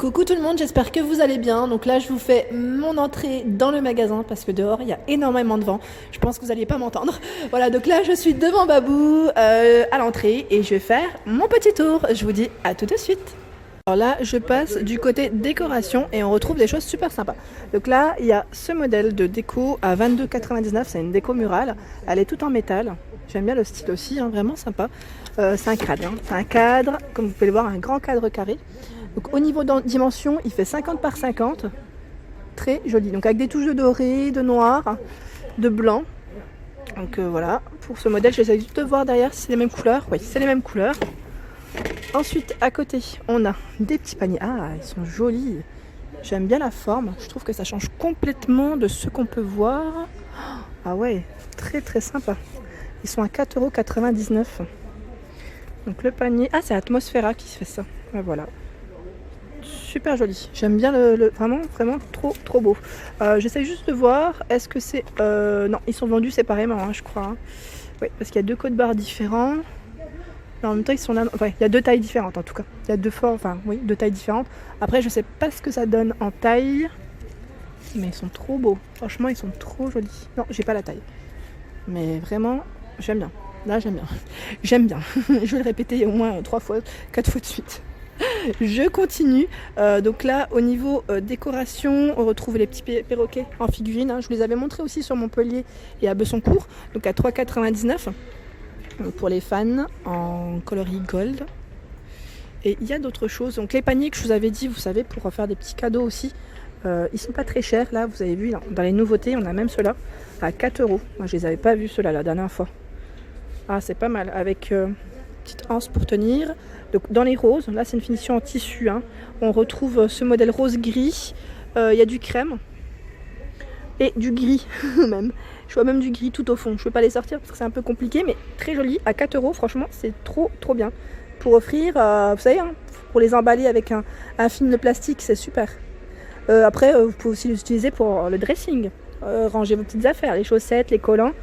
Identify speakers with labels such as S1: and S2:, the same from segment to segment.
S1: Coucou tout le monde, j'espère que vous allez bien. Donc là, je vous fais mon entrée dans le magasin parce que dehors, il y a énormément de vent. Je pense que vous n'alliez pas m'entendre. Voilà, donc là, je suis devant Babou à l'entrée et je vais faire mon petit tour. Je vous dis à tout de suite. Alors là, je passe du côté décoration et on retrouve des choses super sympas. Donc là, il y a ce modèle de déco à 22,99 €. C'est une déco murale. Elle est toute en métal. J'aime bien le style aussi, hein, vraiment sympa. C'est un cadre. C'est un cadre, comme vous pouvez le voir, un grand cadre carré. Donc au niveau de dimension, il fait 50 par 50. Très joli. Donc avec des touches de doré, de noir, de blanc. Donc voilà, pour ce modèle, j'essaie juste de voir derrière si c'est les mêmes couleurs. Oui, c'est les mêmes couleurs. Ensuite, à côté, on a des petits paniers. Ah, ils sont jolis. J'aime bien la forme. Je trouve que ça change complètement de ce qu'on peut voir. Ah ouais, très très sympa. Ils sont à 4,99 €. Donc le panier... Ah, c'est Atmosphera qui se fait ça. Et voilà. Super joli. J'aime bien vraiment trop beau. J'essaie juste de voir, est-ce que c'est... Non, ils sont vendus séparément, hein, je crois. Hein. Oui, parce qu'il y a deux codes barres différents. Mais en même temps, ils sont là... Enfin, il y a deux tailles différentes en tout cas. Il y a deux tailles différentes. Après, je sais pas ce que ça donne en taille. Mais ils sont trop beaux. Franchement, ils sont trop jolis. Non, j'ai pas la taille. Mais vraiment, j'aime bien. Là, j'aime bien. J'aime bien. Je vais le répéter au moins 4 fois de suite. Je continue. Donc là, au niveau décoration, on retrouve les petits perroquets en figurine. Hein. Je vous les avais montrés aussi sur Montpellier et à Bessancourt. Donc à 3,99 €. Pour les fans en coloris gold. Et il y a d'autres choses. Donc les paniers que je vous avais dit, vous savez, pour faire des petits cadeaux aussi. Ils sont pas très chers. Là, vous avez vu, dans les nouveautés, on a même ceux-là à 4 €. Moi, je les avais pas vus ceux-là la dernière fois. Ah, c'est pas mal. Avec petite anse pour tenir. Donc dans les roses, là c'est une finition en tissu. Hein. On retrouve ce modèle rose-gris. Il y a du crème. Et du gris même. Je vois même du gris tout au fond. Je ne peux pas les sortir parce que c'est un peu compliqué. Mais très joli. À 4 €, franchement, c'est trop bien. Pour offrir, vous savez, hein, pour les emballer avec un film de plastique, c'est super. Après, vous pouvez aussi les utiliser pour le dressing. Ranger vos petites affaires, les chaussettes, les collants.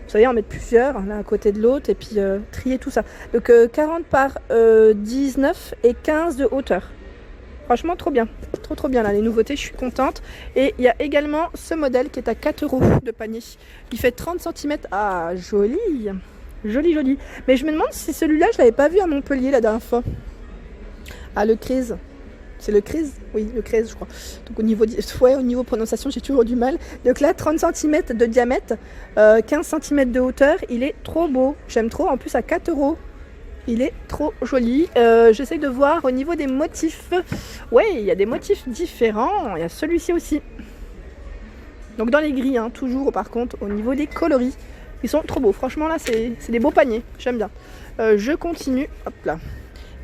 S1: Vous savez, en mettre plusieurs, l'un à côté de l'autre, et puis trier tout ça. Donc 40 par 19 et 15 de hauteur. Franchement, trop bien. Trop bien, là, les nouveautés, je suis contente. Et il y a également ce modèle qui est à 4 € de panier. Il fait 30 cm. Ah, joli. Joli. Mais je me demande si celui-là, je ne l'avais pas vu à Montpellier la dernière fois. Ah, le Crise. C'est le Crise? Oui, le Crise, je crois. Donc au niveau prononciation, j'ai toujours du mal. Donc là, 30 cm de diamètre, 15 cm de hauteur. Il est trop beau. J'aime trop. En plus, à 4 €. Il est trop joli. J'essaie de voir au niveau des motifs. Ouais, il y a des motifs différents. Il y a celui-ci aussi. Donc dans les gris, hein, toujours par contre, au niveau des coloris. Ils sont trop beaux. Franchement, là, c'est des beaux paniers. J'aime bien. Je continue. Hop là.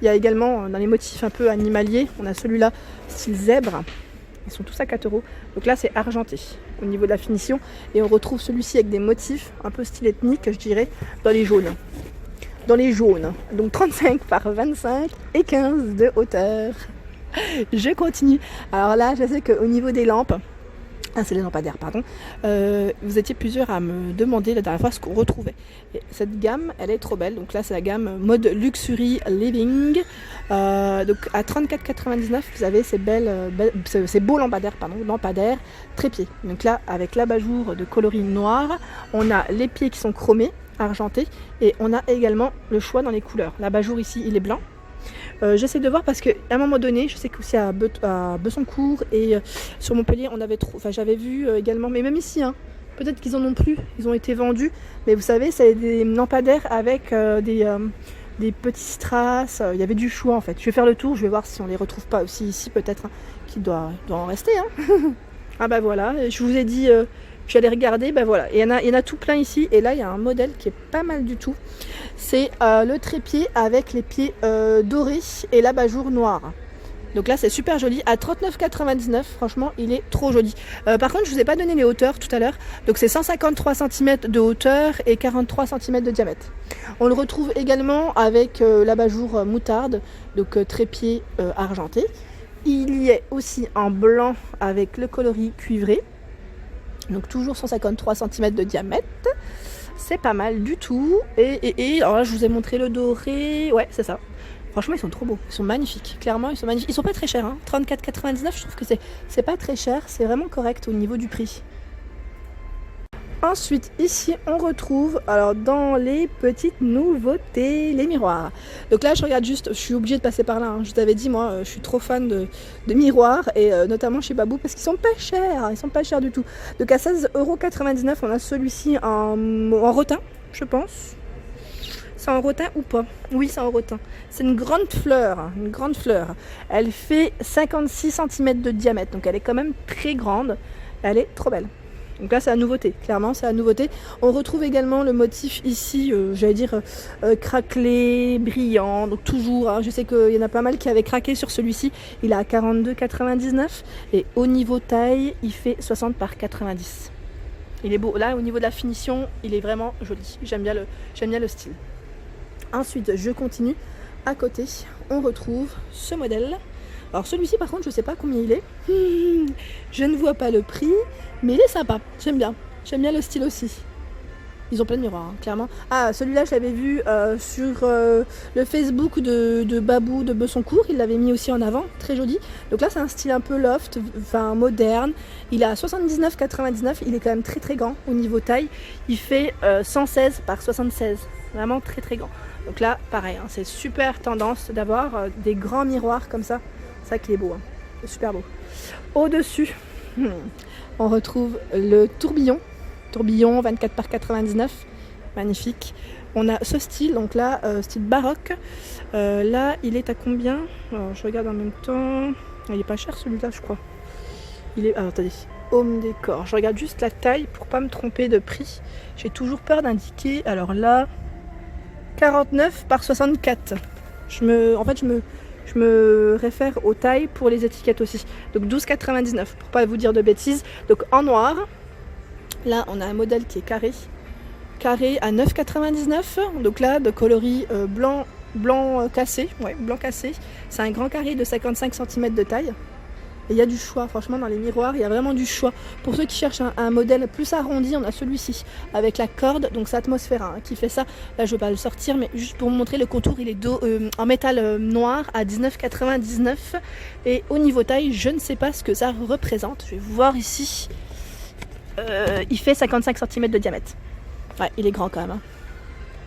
S1: Il y a également dans les motifs un peu animaliers, on a celui-là style zèbre. Ils sont tous à 4 €. Donc là, c'est argenté au niveau de la finition. Et on retrouve celui-ci avec des motifs un peu style ethnique, je dirais, dans les jaunes. Donc 35 par 25 et 15 de hauteur. Je continue. Alors là, je sais qu'au niveau des lampes, c'est les lampadaires, pardon. Vous étiez plusieurs à me demander la dernière fois ce qu'on retrouvait. Et cette gamme, elle est trop belle. Donc là, c'est la gamme mode Luxury Living. Donc à 34,99 €, vous avez ces beaux lampadaires trépieds. Donc là, avec l'abat-jour de coloris noir, on a les pieds qui sont chromés, argentés, et on a également le choix dans les couleurs. L'abat-jour ici, il est blanc. J'essaie de voir parce qu'à un moment donné, je sais qu'aussi à Bessancourt et sur Montpellier, j'avais vu également, mais même ici, hein, peut-être qu'ils en ont plus, ils ont été vendus, mais vous savez, c'est des lampadaires avec des petits strass, il y avait du choix en fait. Je vais faire le tour, je vais voir si on les retrouve pas aussi ici peut-être, hein, qu'il doit en rester. Hein. Ah bah voilà, je vous ai dit... J'allais regarder, ben voilà, il y en a tout plein ici. Et là, il y a un modèle qui est pas mal du tout. C'est le trépied avec les pieds dorés et l'abat-jour noir. Donc là, c'est super joli. À 39,99 €, franchement, il est trop joli. Par contre, je vous ai pas donné les hauteurs tout à l'heure. Donc c'est 153 cm de hauteur et 43 cm de diamètre. On le retrouve également avec l'abat-jour moutarde, donc trépied argenté. Il y est aussi en blanc avec le coloris cuivré. Donc toujours 153 cm de diamètre. C'est pas mal du tout. Et alors là, je vous ai montré le doré. Ouais, c'est ça. Franchement, ils sont trop beaux, ils sont magnifiques. Clairement, ils sont magnifiques. Ils sont pas très chers, hein. 34,99, je trouve que c'est pas très cher, c'est vraiment correct au niveau du prix. Ensuite, ici, on retrouve, alors dans les petites nouveautés, les miroirs. Donc là, je regarde juste, je suis obligée de passer par là. Hein. Je t'avais dit, moi, je suis trop fan de miroirs, et notamment chez Babou, parce qu'ils sont pas chers. Ils sont pas chers du tout. Donc à 16,99 €, on a celui-ci en rotin, je pense. C'est en rotin ou pas? Oui, c'est en rotin. C'est une grande fleur, hein, une grande fleur. Elle fait 56 cm de diamètre, donc elle est quand même très grande. Elle est trop belle. Donc là, c'est la nouveauté, clairement, c'est la nouveauté. On retrouve également le motif ici, j'allais dire craquelé, brillant, donc toujours, hein, je sais qu'il y en a pas mal qui avaient craqué sur celui-ci. Il est à 42,99 et au niveau taille, il fait 60 par 90. Il est beau, là, au niveau de la finition, il est vraiment joli. J'aime bien le style. Ensuite, je continue. À côté, on retrouve ce modèle. Alors celui-ci par contre je sais pas combien il est, je ne vois pas le prix, mais il est sympa, j'aime bien le style aussi. Ils ont plein de miroirs, hein, clairement. Ah, celui-là je l'avais vu sur le Facebook de Babou de Besoncourt, il l'avait mis aussi en avant, très joli. Donc là c'est un style un peu loft, enfin moderne, il est à 79,99, il est quand même très très grand au niveau taille, il fait 116 par 76, vraiment très très grand. Donc là pareil, hein, c'est super tendance d'avoir des grands miroirs comme ça. C'est ça qui est beau, hein. C'est super beau. Au-dessus, on retrouve le tourbillon. Tourbillon 24 par 99, magnifique. On a ce style, donc là, style baroque. Là, il est à combien? Alors, je regarde en même temps. Il est pas cher celui-là, je crois. Il est. Alors, attendez. Home Décor. Je regarde juste la taille pour pas me tromper de prix. J'ai toujours peur d'indiquer. Alors là, 49 par 64. Je me réfère aux tailles pour les étiquettes aussi. Donc 12,99 pour pas vous dire de bêtises. Donc en noir, là on a un modèle qui est carré. Carré à 9,99. Donc là de coloris blanc cassé. Ouais, blanc cassé. C'est un grand carré de 55 cm de taille. Et il y a du choix, franchement dans les miroirs, il y a vraiment du choix. Pour ceux qui cherchent un modèle plus arrondi, on a celui-ci avec la corde, donc c'est Atmosphera hein, qui fait ça. Là je vais pas le sortir, mais juste pour vous montrer le contour, il est en métal noir à 19,99. Et au niveau taille, je ne sais pas ce que ça représente. Je vais vous voir ici. Il fait 55 cm de diamètre. Ouais, il est grand quand même. Hein.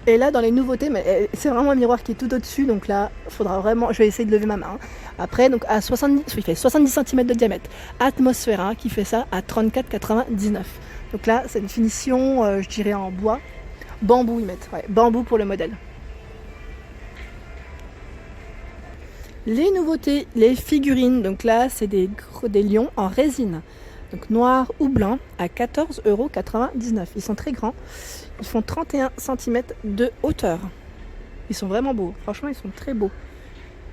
S1: Et là, dans les nouveautés, mais c'est vraiment un miroir qui est tout au-dessus, donc là, il faudra vraiment. Je vais essayer de lever ma main. Hein. Après, donc à 70, il fait 70 cm de diamètre. Atmosphera qui fait ça à 34,99. Donc là, c'est une finition, je dirais en bois. Bambou, ils mettent. Ouais, bambou pour le modèle. Les nouveautés, les figurines. Donc là, c'est des lions en résine. Donc noir ou blanc à 14,99 €. Ils sont très grands. Ils font 31 cm de hauteur. Ils sont vraiment beaux. Franchement, ils sont très beaux.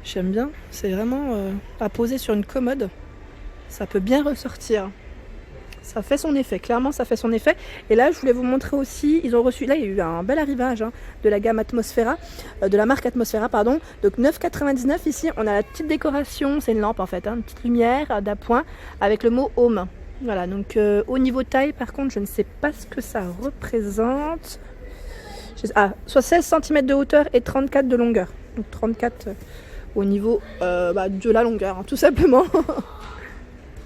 S1: J'aime bien. C'est vraiment à poser sur une commode. Ça peut bien ressortir. Ça fait son effet. Clairement, ça fait son effet. Et là, je voulais vous montrer aussi. Ils ont reçu. Là, il y a eu un bel arrivage hein, de la gamme Atmosphera, de la marque Atmosphera, pardon. Donc 9,99 €. Ici, on a la petite décoration. C'est une lampe en fait, hein, une petite lumière d'appoint avec le mot Home. Voilà, donc au niveau taille, par contre, je ne sais pas ce que ça représente. Soit 16 cm de hauteur et 34 de longueur. Donc 34 au niveau de la longueur, hein, tout simplement.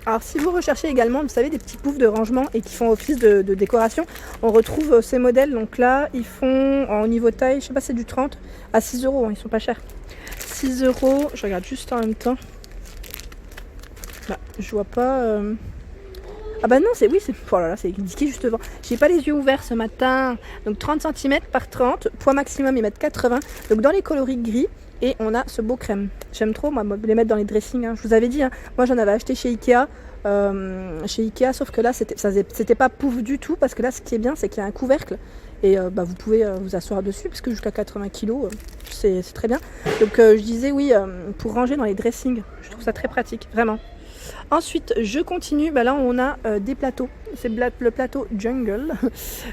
S1: Alors si vous recherchez également, vous savez, des petits poufs de rangement et qui font office de décoration, on retrouve ces modèles. Donc là, ils font au niveau taille, je sais pas, c'est du 30 à 6 €, hein, ils sont pas chers. 6 €, je regarde juste en même temps. Je vois pas... Ah bah non, c'est oh là là, c'est indiqué juste devant. J'ai pas les yeux ouverts ce matin. Donc 30 cm par 30, poids maximum ils mettent 80. Donc dans les coloris gris et on a ce beau crème. J'aime trop moi les mettre dans les dressings. Hein. Je vous avais dit, hein, moi j'en avais acheté chez Ikea. Sauf que là c'était pas pouf du tout parce que là ce qui est bien c'est qu'il y a un couvercle et vous pouvez vous asseoir dessus parce que jusqu'à 80 kg c'est très bien. Donc je disais oui pour ranger dans les dressings. Je trouve ça très pratique, vraiment. Ensuite, je continue. Là, on a des plateaux. C'est le plateau Jungle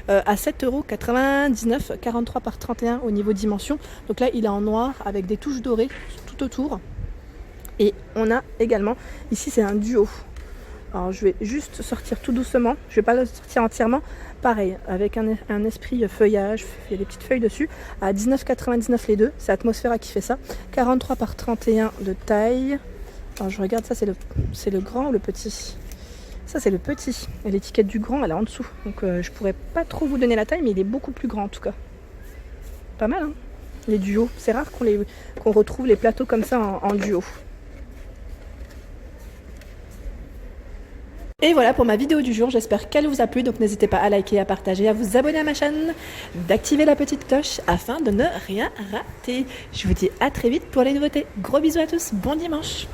S1: à 7,99 €, 43 par 31 au niveau dimension. Donc là, il est en noir avec des touches dorées tout autour. Et on a également, ici, c'est un duo. Alors je vais juste sortir tout doucement, je vais pas le sortir entièrement. Pareil, avec un esprit feuillage, il y a des petites feuilles dessus, à 19,99 les deux, c'est Atmosphera qui fait ça. 43 par 31 de taille. Alors je regarde, ça c'est le grand ou le petit? Ça c'est le petit, et l'étiquette du grand elle est en dessous. Donc je pourrais pas trop vous donner la taille, mais il est beaucoup plus grand en tout cas. Pas mal hein, les duos, c'est rare qu'on retrouve les plateaux comme ça en duo. Et voilà pour ma vidéo du jour, j'espère qu'elle vous a plu, donc n'hésitez pas à liker, à partager, à vous abonner à ma chaîne, d'activer la petite cloche afin de ne rien rater. Je vous dis à très vite pour les nouveautés. Gros bisous à tous, bon dimanche!